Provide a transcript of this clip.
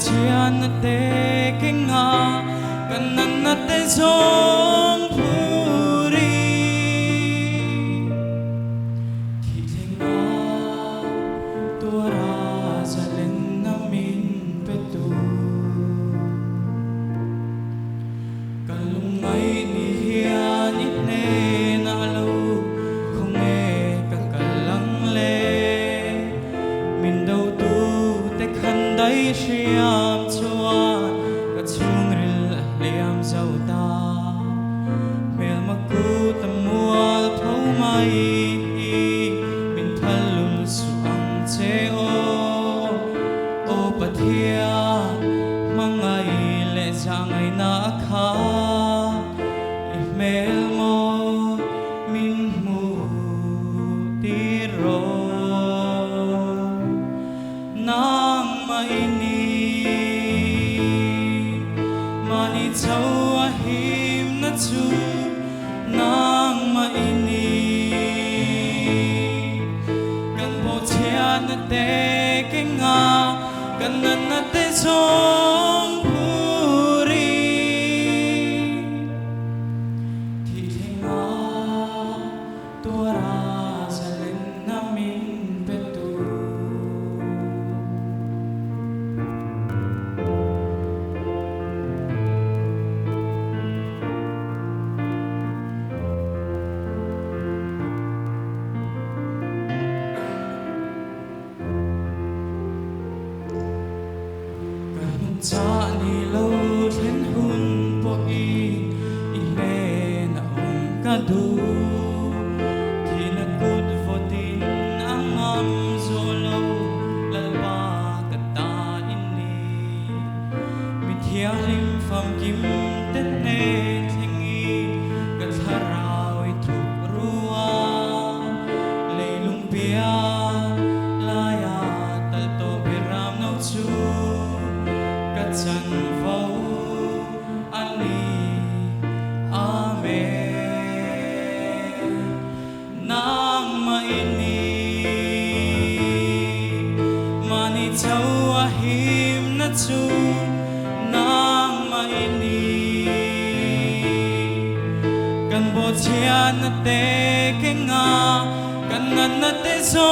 chian na te kinga kanan na te zong puri thi thinga tua zalen na min petu kalungay ni hian itne na lo không nghe kalang le min đâu tu te khan dai shiam chua ka chung ril liam zau ta mel maku tamual phau mai min thalul su ang che o pathia mangai le jangai na kha mel mo min mu ti ro nang maini mani chau a him na chu nang maini kan bo chia na te kinga kan na te song puri thi thinga tua zalen na min petu cha ni lo then hun po i me na ka du thi na good for tin ang am zo lo lalwa ka ta inni mi thia lim pham kim ten ne thingi ka tharau i thuk ruwa leilung pia la ya tal to biram no chu chan vau ani amen nang maini mani chau a him na chu nang maini kan bo chian na te kinga kan na te zo